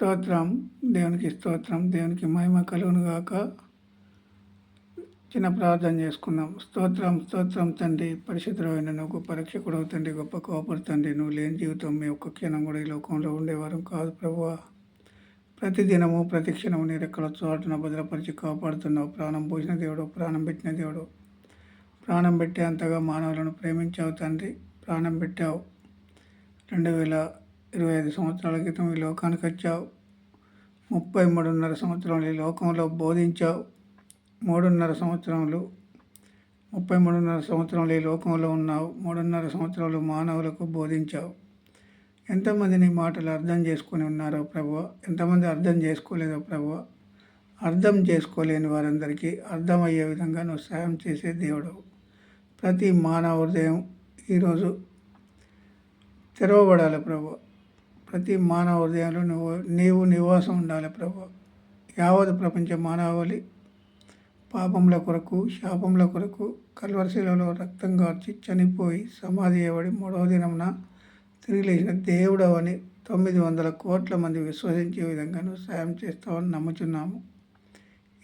స్తోత్రం. దేవునికి స్తోత్రం. దేవునికి మహిమ కలుగును గాక. చిన్న ప్రార్థన చేసుకుందాం. స్తోత్రం స్తోత్రం తండ్రి, పరిశుద్ధమైన నువ్వు గొప్ప రక్షకుడవు తండ్రి, గొప్ప కోపడు తండ్రి. నువ్వు లేని జీవితం మీ ఒక్క క్షణం కూడా ఈ లోకంలో ఉండేవారు కాదు ప్రభువా. ప్రతిదినము ప్రతి క్షణము నీ రెక్కల చోటున భద్రపరిచి కాపాడుతున్నావు. ప్రాణం పోసిన దేవుడు, ప్రాణం పెట్టిన దేవుడు. ప్రాణం పెట్టే అంతగా మానవులను ప్రేమించావు తండ్రి. ప్రాణం పెట్టావు. 2025 సంవత్సరాల క్రితం ఈ లోకానికి వచ్చావు. 33.5 సంవత్సరాలు ఈ లోకంలో బోధించావు. 3.5 సంవత్సరాలు 33.5 సంవత్సరాలు ఈ లోకంలో ఉన్నావు. 3.5 సంవత్సరాలు మానవులకు బోధించావు. ఎంతమంది నీ మాటలు అర్థం చేసుకొని ఉన్నారో ప్రభువ, ఎంతమంది అర్థం చేసుకోలేదో ప్రభువ. అర్థం చేసుకోలేని వారందరికీ అర్థమయ్యే విధంగా నువ్వు సాయం చేసే దేవుడు. ప్రతి మానవ హృదయం ఈరోజు తెరవబడాలి ప్రభు. ప్రతి మానవ హృదయంలో నీవు నివాసం ఉండాలి ప్రభు. యావత్ ప్రపంచ మానవాళి పాపముల కొరకు, శాపముల కొరకు కల్వరిశిలలో రక్తం కార్చి చనిపోయి సమాధి చేయబడి 3వ దినమున తిరిగి లేచిన దేవుడవని 900 కోట్ల మంది విశ్వసించే విధంగా నువ్వు సాయం చేస్తావని నమ్ముచున్నాము.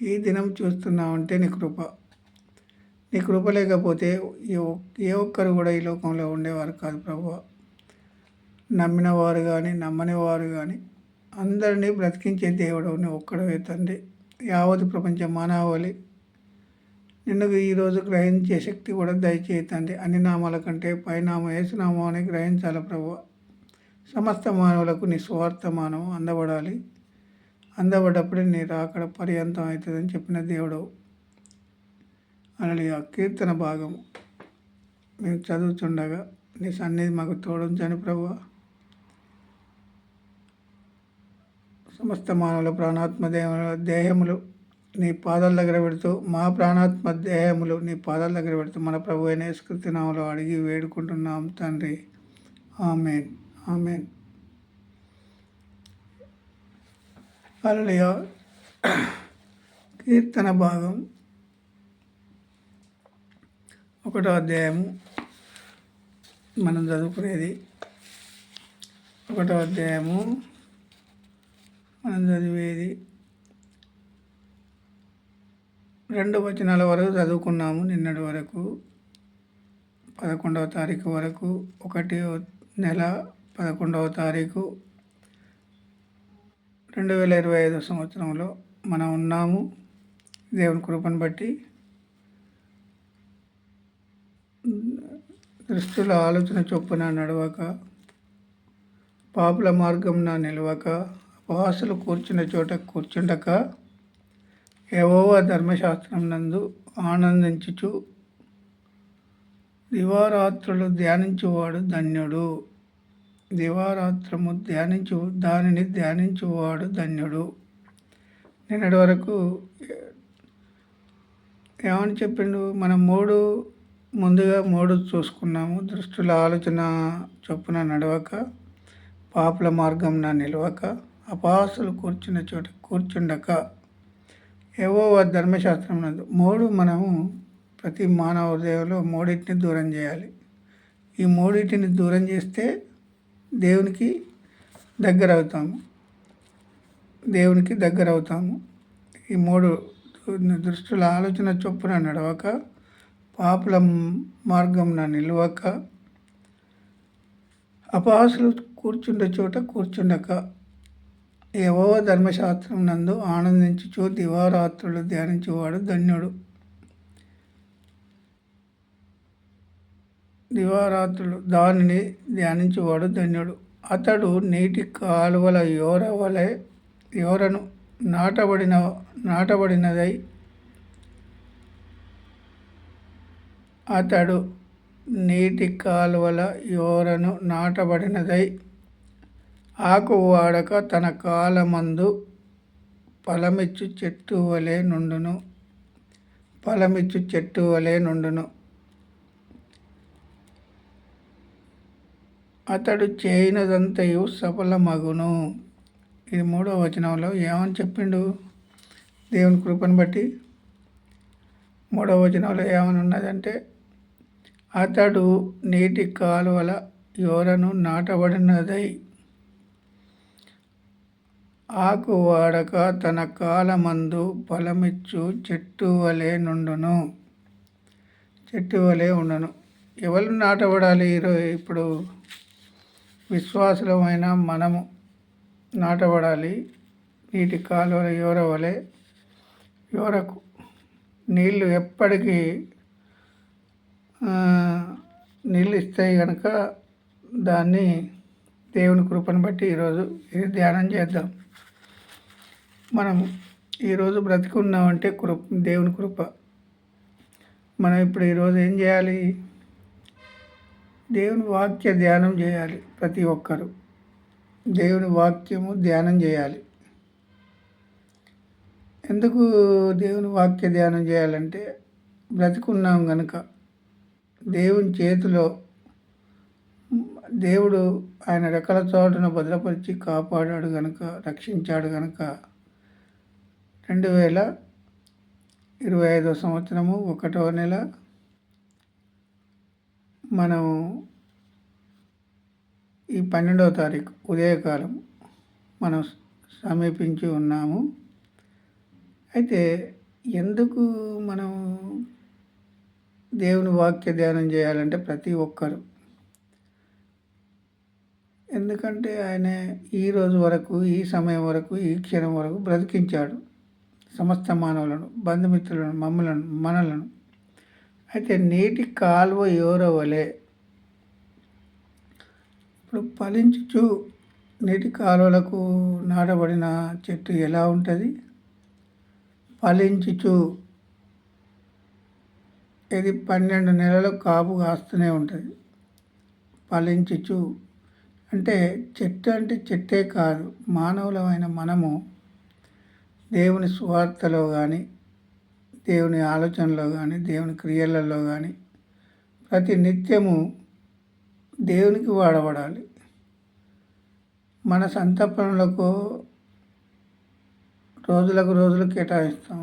ఈ దినం చూస్తున్నామంటే నీ కృప. నీ కృప లేకపోతే ఏ ఒక్కరు కూడా ఈ లోకంలో ఉండేవారు కాదు ప్రభు. నమ్మిన వారు కానీ నమ్మని వారు కానీ అందరినీ బ్రతికించే దేవుడు నువ్వు ఒక్కడవే తండ్రి. యావత్ ప్రపంచ మానవాళి నిన్ను ఈరోజు గ్రహించే శక్తి కూడా దయచేయి తండ్రి. అన్ని నామాల కంటే పైనామం యేసునామం అని గ్రహించాలి ప్రభు. సమస్త మానవులకు నీ స్వార్థమానం అందబడాలి. అందబడ్డప్పుడే నీ రాకడ పర్యంతం అవుతుందని చెప్పిన దేవుడు. అలాగే ఆ కీర్తన భాగం మేము చదువుతుండగా నీ సన్నిధి మాకు తోడుంచని ప్రభు. సమస్త మానవుల ప్రాణాత్మ దేహములు నీ పాదాల దగ్గర పెడుతూ, మా ప్రాణాత్మ దేహములు నీ పాదాల దగ్గర పెడుతూ మన ప్రభు అయిన యేసుక్రీస్తు నామములో అడిగి వేడుకుంటున్నాం తండ్రి. ఆమేన్, ఆమేన్. హల్లెలూయా. కీర్తన భాగం 1వ అధ్యాయము మనం చదువుకునేది. 1వ అధ్యాయము మనం చదివేది 2 వచనాల వరకు చదువుకున్నాము. నిన్నటి వరకు 11వ తారీఖు వరకు, 1వ నెల 11వ తారీఖు 2025 సంవత్సరంలో మనం ఉన్నాము. దేవుని కృపను బట్టి దుష్టుల ఆలోచన చొప్పున నడవక, పాపుల మార్గంన నిలవక, అపహాసులు కూర్చున్న చోట కూర్చుండక, యెహోవా ధర్మశాస్త్రం నందు ఆనందించుచు దివారాత్రులు ధ్యానించువాడు ధన్యుడు. దివారాత్రము దానిని ధ్యానించువాడు ధన్యుడు. నిన్నటి వరకు ఏమని చెప్పిండు? మనం ముందుగా 3 చూసుకున్నాము. దుష్టుల ఆలోచన చొప్పున నడవక, పాపుల మార్గంన నిలవక, అపహాసులు కూర్చున్న చోట కూర్చుండక, యెహోవా ధర్మశాస్త్రం నందు. 3 మనము ప్రతి మానవ హృదయంలో 3 దూరం చేయాలి. ఈ 3 దూరం చేస్తే దేవునికి దగ్గర అవుతాము. ఈ 3 దుష్టుల ఆలోచన చొప్పున నడవక, పాపుల మార్గంన నిలవక, అపహాసులు కూర్చుండే చోట కూర్చుండక, యెహోవా ధర్మశాస్త్రం నందు ఆనందించుచు దివారాత్రులు ధ్యానించువాడు ధన్యుడు. దివారాత్రులు దానిని ధ్యానించువాడు ధన్యుడు. అతడు నీటి కాలువల యోరను నాటబడినదై, అతడు నీటి కాలువల యోరను నాటబడినదై ఆకు వాడక తన కాలమందు ఫలమిచ్చు చెట్టు వలె నుండును. అతడు చేయనదంతయు సఫలమగును. ఇది 3వ వచనంలో ఏమని చెప్పిండు? దేవుని కృపను బట్టి 3వ వచనంలో ఏమని ఉన్నదంటే, అతడు నీటి కాలువల యోరను నాటబడినదై ఆకు వాడక తన కాలమందు ఫలమిచ్చు చెట్టు వలె నుండును. చెట్టు వలె ఉండను. ఎవరు నాటబడాలి? ఇప్పుడు విశ్వాసులమైన మనము నాటబడాలి. నీటి కాలువల యోర వలె. యోరకు నీళ్ళు ఎప్పటికీ నీళ్ళు ఇస్తాయి కనుక దాన్ని దేవుని కృపను బట్టి ఈరోజు ఇది ధ్యానం చేద్దాం. మనం ఈరోజు బ్రతికున్నామంటే దేవుని కృప. మనం ఇప్పుడు ఈరోజు ఏం చేయాలి? దేవుని వాక్య ధ్యానం చేయాలి. ప్రతి ఒక్కరు దేవుని వాక్యము ధ్యానం చేయాలి. ఎందుకు దేవుని వాక్య ధ్యానం చేయాలంటే బ్రతికున్నాం కనుక దేవుని చేతిలో దేవుడు ఆయన రెక్కల చోటున భద్రపరిచి కాపాడాడు కనుక, రక్షించాడు కనుక 2025 సంవత్సరము 1వ నెల మనం ఈ 12వ తారీఖు ఉదయకాలం మనం సమీపించి ఉన్నాము. అయితే ఎందుకు మనం దేవుని వాక్య ధ్యానం చేయాలంటే ప్రతి ఒక్కరు, ఎందుకంటే ఆయన ఈ రోజు వరకు, ఈ సమయం వరకు, ఈ క్షణం వరకు బ్రతికించాడు సమస్త మానవులను, బంధుమిత్రులను, మనలను. అయితే నీటి కాలువ యోరవలే ఇప్పుడు ఫలించుచు నీటి కాలువలకు నాటబడిన చెట్టు ఎలా ఉంటుంది? ఫలించుచు ఇది 12 నెలలు కాపు కాస్తూనే ఉంటుంది. ఫలించుచు అంటే చెట్టు అంటే చెట్టే కాదు, మానవులమైన మనము దేవుని సువార్తలో కానీ, దేవుని ఆలోచనలో కానీ, దేవుని క్రియలలో కానీ ప్రతి నిత్యము దేవునికి వాడబడాలి. మన సొంత పనులకు రోజులు కేటాయిస్తాం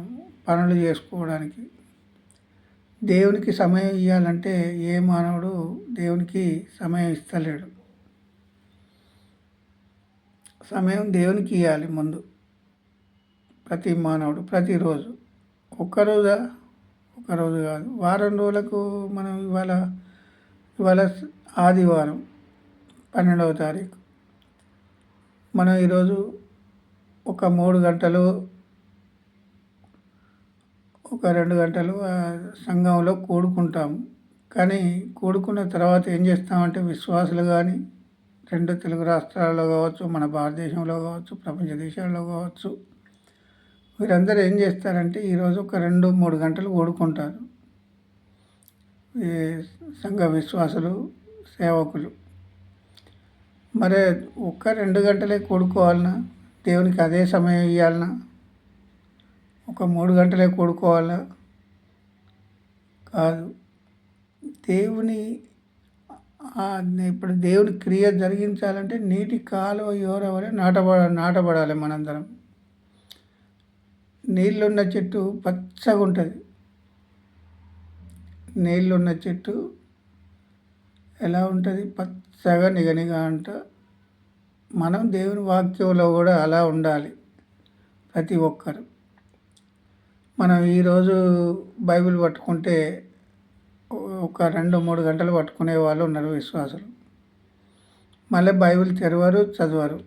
పనులు చేసుకోవడానికి. దేవునికి సమయం ఇవ్వాలంటే ఏ మానవుడు దేవునికి సమయం ఇస్తలేడు. సమయం దేవునికి ఇవ్వాలి ముందు ప్రతి మానవుడు. ప్రతిరోజు ఒక్కరోజు కాదు, వారం రోజులకు. మనం ఇవాళ ఆదివారం 12వ తారీఖు. మనం ఈరోజు ఒక 3 గంటలు, ఒక 2 గంటలు సంఘంలో కూడుకుంటాము. కానీ కూడుకున్న తర్వాత ఏం చేస్తామంటే విశ్వాసులు కానీ 2 తెలుగు రాష్ట్రాల్లో కావచ్చు, మన భారతదేశంలో కావచ్చు, ప్రపంచ దేశాల్లో కావచ్చు, వీరందరూ ఏం చేస్తారంటే ఈరోజు ఒక 2-3 గంటలు కూడుకుంటారు. ఈ సంఘ విశ్వాసులు, సేవకులు. మరి ఒక్క 2 గంటలే కూడుకోవాలన్నా? దేవునికి అదే సమయం ఇవ్వాలన్నా? ఒక 3 గంటలే కూడుకోవాలా? కాదు. ఇప్పుడు దేవుని క్రియ జరిగించాలంటే నీటి కాలువ యోరవలే నాటబడాలి మనందరం. నీళ్ళున్న చెట్టు పచ్చగా ఉంటుంది. నీళ్ళున్న చెట్టు ఎలా ఉంటుంది? పచ్చగా నిగనిగా అంట. మనం దేవుని వాక్యంలో కూడా అలా ఉండాలి ప్రతి ఒక్కరు. మనం ఈరోజు బైబిల్ పట్టుకుంటే ఒక 2-3 గంటలు పట్టుకునే వాళ్ళు ఉన్నారు విశ్వాసులు. మళ్ళీ బైబిల్ తెరవరు, చదవరు.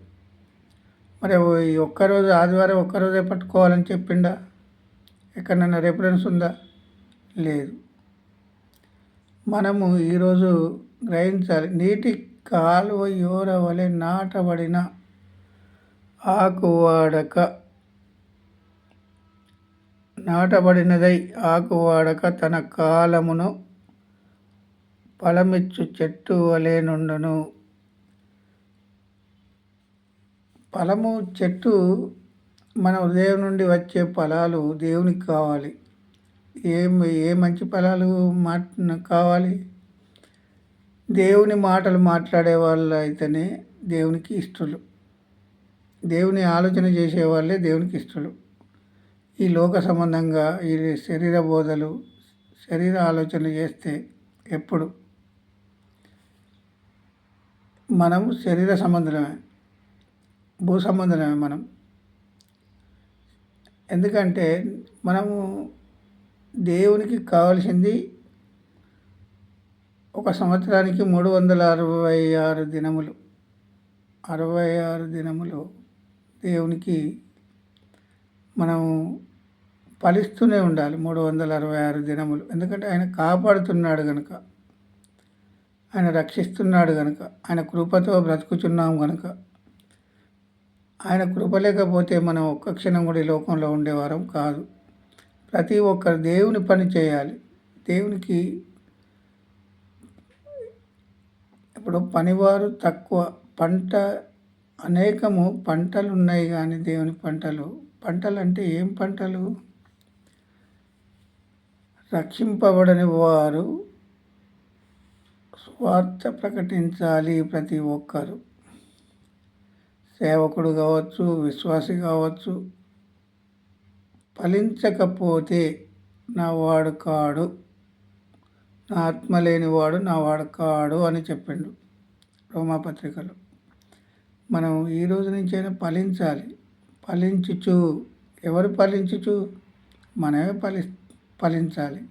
మరి ఈ ఒక్కరోజు ఆదివారం ఒక్కరోజే పట్టుకోవాలని చెప్పిండా? ఎక్కడన్నా రెఫరెన్స్ ఉందా? లేదు. మనము ఈరోజు గ్రహించాలి. నీటి కాలువ యోర వలె నాటబడిన ఆకువాడక, నాటబడినదై ఆకువాడక తన కాలమును ఫలమిచ్చు చెట్టు వలె నుండును. ఫలము చెట్టు మన హృదయం నుండి వచ్చే ఫలాలు దేవునికి కావాలి. ఏ మంచి ఫలాలు కావాలి? దేవుని మాటలు మాట్లాడే వాళ్ళు అయితేనే దేవునికి ఇష్టలు. దేవుని ఆలోచన చేసేవాళ్ళే దేవునికి ఇష్టలు. ఈ లోక సంబంధంగా ఈ శరీర బోధలు, శరీర ఆలోచనలు చేస్తే ఎప్పుడు మనం శరీర సంబంధమే, భూ సంబంధమే. మనం ఎందుకంటే మనము దేవునికి కావాల్సింది ఒక సంవత్సరానికి 366 దినములు. 66 దినములు దేవునికి మనం ఫలిస్తూనే ఉండాలి. 366 దినములు. ఎందుకంటే ఆయన కాపాడుతున్నాడు గనుక, ఆయన రక్షిస్తున్నాడు గనుక, ఆయన కృపతో బ్రతుకుచున్నాం గనుక. ఆయన కృప లేకపోతే మనం ఒక్క క్షణం కూడా ఈ లోకంలో ఉండేవారం కాదు. ప్రతి ఒక్కరు దేవుని పని చేయాలి. దేవునికి ఇప్పుడు పనివారు తక్కువ. పంట అనేకము పంటలు ఉన్నాయి కానీ దేవుని పంటలు అంటే ఏం పంటలు? రక్షింపబడని వారు స్వార్థ ప్రకటించాలి. ప్రతి ఒక్కరు సేవకుడు కావచ్చు, విశ్వాసి కావచ్చు, ఫలించకపోతే నా వాడు కాడు, నా ఆత్మ లేనివాడు నా వాడు కాడు అని చెప్పిండు రోమాపత్రికలో. మనం ఈ రోజు నుంచైనా ఫలించాలి. ఫలించుచు ఎవరు ఫలించుచు? మనమే ఫలించాలి.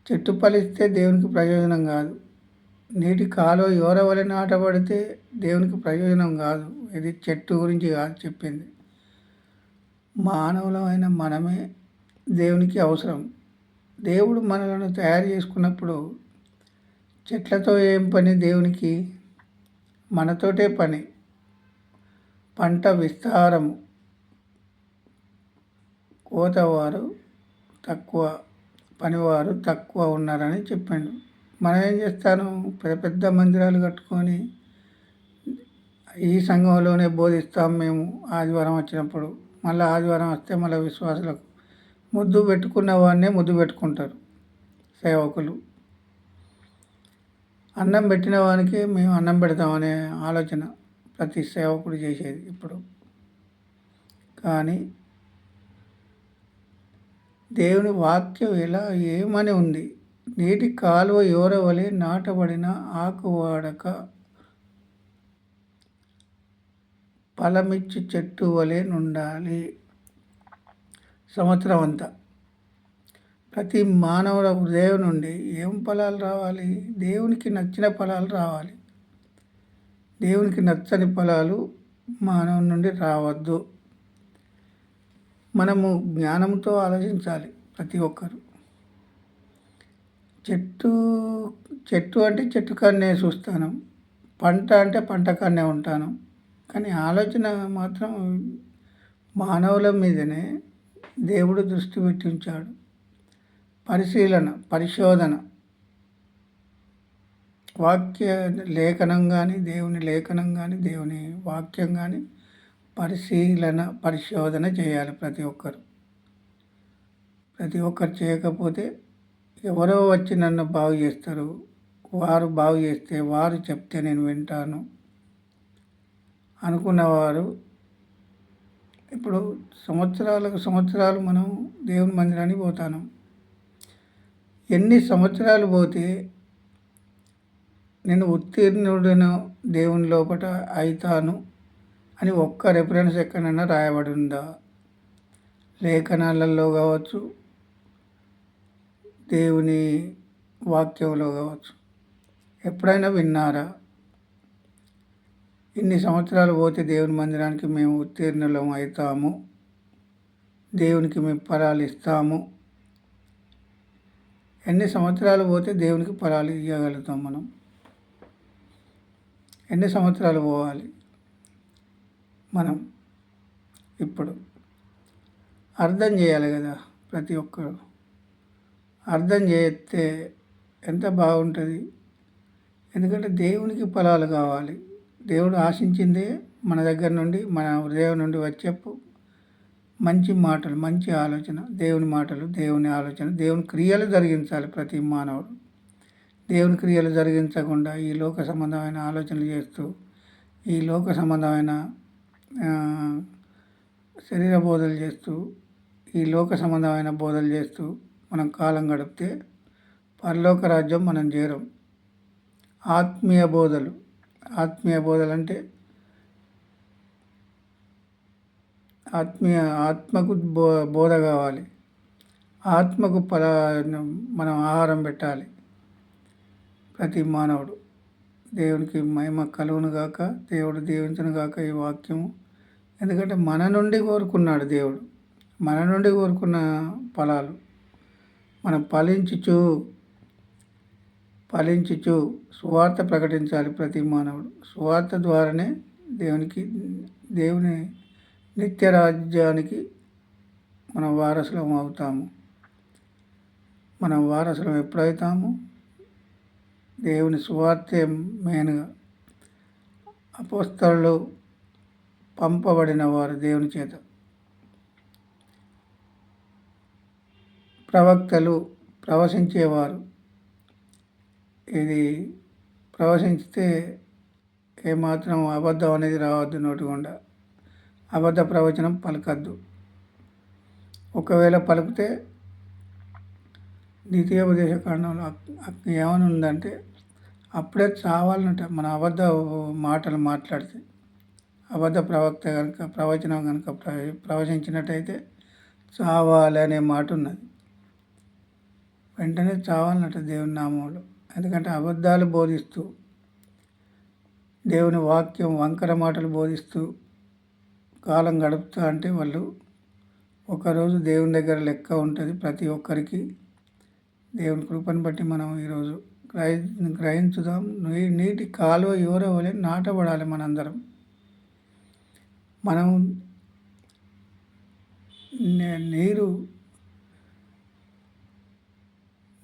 చెట్టు ఫలిస్తే దేవునికి ప్రయోజనం కాదు. నీటి కాలువ ఎవరెవరి నాటబడితే దేవునికి ప్రయోజనం కాదు. ఇది చెట్టు గురించి కాదు చెప్పింది. మానవులమైన మనమే దేవునికి అవసరం. దేవుడు మనలను తయారు చేసుకున్నప్పుడు చెట్లతో ఏం పని దేవునికి? మనతోటే పని. పంట విస్తారము, కోతవారు తక్కువ, పనివారు తక్కువ ఉన్నారని చెప్పిండు. మనం ఏం చేస్తాను? పెద్ద పెద్ద మందిరాలు కట్టుకొని ఈ సంఘంలోనే బోధిస్తాం మేము ఆదివారం వచ్చినప్పుడు. మళ్ళీ ఆదివారం వస్తే మళ్ళీ విశ్వాసులకు ముద్దు పెట్టుకున్న వాడినే ముద్దు పెట్టుకుంటారు సేవకులు. అన్నం పెట్టిన వానికి మేము అన్నం పెడతామనే ఆలోచన ప్రతి సేవకుడు చేసేది ఇప్పుడు. కానీ దేవుని వాక్యం ఎలా ఏమని ఉంది? నీటి కాలువ ఎవరవలే నాటబడిన ఆకు వాడక ఫలమిచ్చి చెట్టు వలె నుండాలి. సంవత్సరం అంతా ప్రతి మానవుల హృదయం నుండి ఏం ఫలాలు రావాలి? దేవునికి నచ్చిన ఫలాలు రావాలి. దేవునికి నచ్చని ఫలాలు మానవుని నుండి రావద్దు. మనము జ్ఞానంతో ఆలోచించాలి ప్రతి ఒక్కరు. చెట్టు అంటే చెట్టు కాడనే చూస్తాను, పంట అంటే పంట కాడనే ఉంటాను. కానీ ఆలోచన మాత్రం మానవుల మీదనే దేవుడు దృష్టి పెట్టి ఉంచాడు. పరిశీలన, పరిశోధన, వాక్య లేఖనం కానీ, దేవుని లేఖనం కానీ, దేవుని వాక్యం కానీ పరిశోధన చేయాలి ప్రతి ఒక్కరు. ప్రతి ఒక్కరు చేయకపోతే ఎవరో వచ్చి నన్ను బాగు చేస్తారు, వారు బాగు చేస్తే, వారు చెప్తే నేను వింటాను అనుకున్నవారు ఇప్పుడు సంవత్సరాలు మనం దేవుని మందిరానికి పోతాను. ఎన్ని సంవత్సరాలు పోతే నేను ఉత్తీర్ణుడను దేవుని లోపల అవుతాను అని ఒక్క రెఫరెన్స్ ఎక్కడైనా రాయబడి ఉందా? లేఖనాలలో కావచ్చు, దేవుని వాక్యంలో కావచ్చు, ఎప్పుడైనా విన్నారా? ఇన్ని సంవత్సరాలు పోతే దేవుని మందిరానికి మేము ఉత్తీర్ణులం అవుతాము, దేవునికి మేము ఫలాలు ఇస్తాము. ఎన్ని సంవత్సరాలు పోతే దేవునికి ఫలాలు ఇవ్వగలుగుతాం మనం? ఎన్ని సంవత్సరాలు పోవాలి మనం? ఇప్పుడు అర్థం చేయాలి కదా ప్రతి ఒక్కరు. అర్థం చేస్తే ఎంత బాగుంటుంది. ఎందుకంటే దేవునికి ఫలాలు కావాలి. దేవుడు ఆశించిందే మన దగ్గర నుండి, మన హృదయం నుండి వచ్చే మంచి మాటలు, మంచి ఆలోచన, దేవుని మాటలు, దేవుని ఆలోచన, దేవుని క్రియలు జరిగించాలి ప్రతి మానవుడు. దేవుని క్రియలు జరిగించకుండా ఈ లోక సంబంధమైన ఆలోచనలు చేస్తూ, ఈ లోక సంబంధమైన శరీర బోధలు చేస్తూ, ఈ లోక సంబంధమైన బోధలు చేస్తూ మనం కాలం గడిపితే పరలోక రాజ్యం మనం చేరం. ఆత్మీయ బోధలు అంటే ఆత్మీయ ఆత్మకు బోధ కావాలి. ఆత్మకు మనం ఆహారం పెట్టాలి ప్రతి మానవుడు. దేవునికి మహిమ కలుగును గాక. దేవుడు దీవించును గాక ఈ వాక్యము. ఎందుకంటే మన నుండి కోరుకున్నాడు దేవుడు. మన నుండి కోరుకున్న ఫలాలు మనం ఫలించుచు సువార్త ప్రకటించాలి ప్రతి మానవుడు. సువార్త ద్వారానే దేవుని నిత్య రాజ్యానికి మనం వారసులం అవుతాము. మనం వారసులం ఎప్పుడవుతాము? దేవుని సువార్తే మెయిన్గా. అపోస్తలులు పంపబడిన వారు దేవుని చేత, ప్రవక్తలు ప్రవశించేవారు. ఇది ప్రవశించితే ఏమాత్రం అబద్ధం అనేది రావద్దు నోటి గుండా. అబద్ధ ప్రవచనం పలకద్దు. ఒకవేళ పలికితే ద్వితీయోపదేశ కాండంలో ఏమని ఉందంటే అప్పుడే చావాలన్నట మన అబద్ధ మాటలు మాట్లాడితే. అబద్ధ ప్రవక్త కనుక ప్రవచనం కనుక ప్రవచించినట్టయితే చావాలి అనే మాట ఉన్నది. వెంటనే చావాలన్నట దేవుని నామంలో. ఎందుకంటే అబద్ధాలు బోధిస్తూ, దేవుని వాక్యం వంకర మాటలు బోధిస్తూ కాలం గడుపుతా అంటే వాళ్ళు ఒకరోజు దేవుని దగ్గర లెక్క ఉంటుంది ప్రతి ఒక్కరికి. దేవుని కృపను బట్టి మనం ఈరోజు గ్రహించుదాం. నీటి కాలువ ఎవరో వలె నాటబడాలి మనందరం. మనం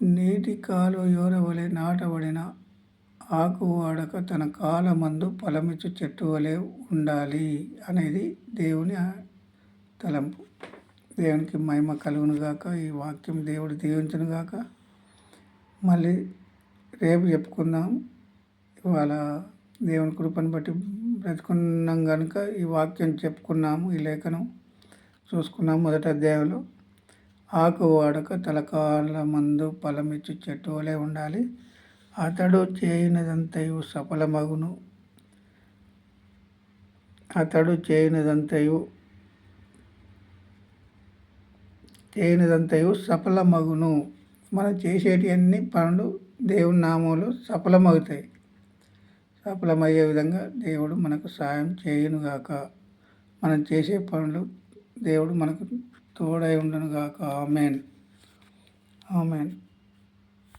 నీటి కాలువ ఎవరో వలె నాటబడిన ఆకు వాడక తన కాలమందు ఫలమిచ్చు చెట్టు వలె ఉండాలి అనేది దేవుని తలంపు. దేవునికి మహిమ కలుగును గాక. ఈ వాక్యం దేవుడు దీవించును గాక. మళ్ళీ రేపు చెప్పుకుందాం. ఇవాళ దేవుని కృపను బట్టి బ్రతుకున్నాం కనుక ఈ వాక్యం చెప్పుకున్నాము. ఈ లేఖనం చూసుకున్నాము. మొదటి అధ్యాయంలో ఆకు వాడక తలకాలమందు ఫలమిచ్చు చెట్టు వలె ఉండాలి. అతడు చేయనిదంతయు సఫలమగును. అతడు చేయనిదంతయు సఫలమగును. మనం చేసేటి అన్ని పనులు దేవుని నామంలో సఫలమవుతాయి. సఫలమయ్యే విధంగా దేవుడు మనకు సాయం చేయునుగాక. మనం చేసే పనులు దేవుడు మనకు తోడై ఉండునుగాక. ఆమేన్. ఆమేన్.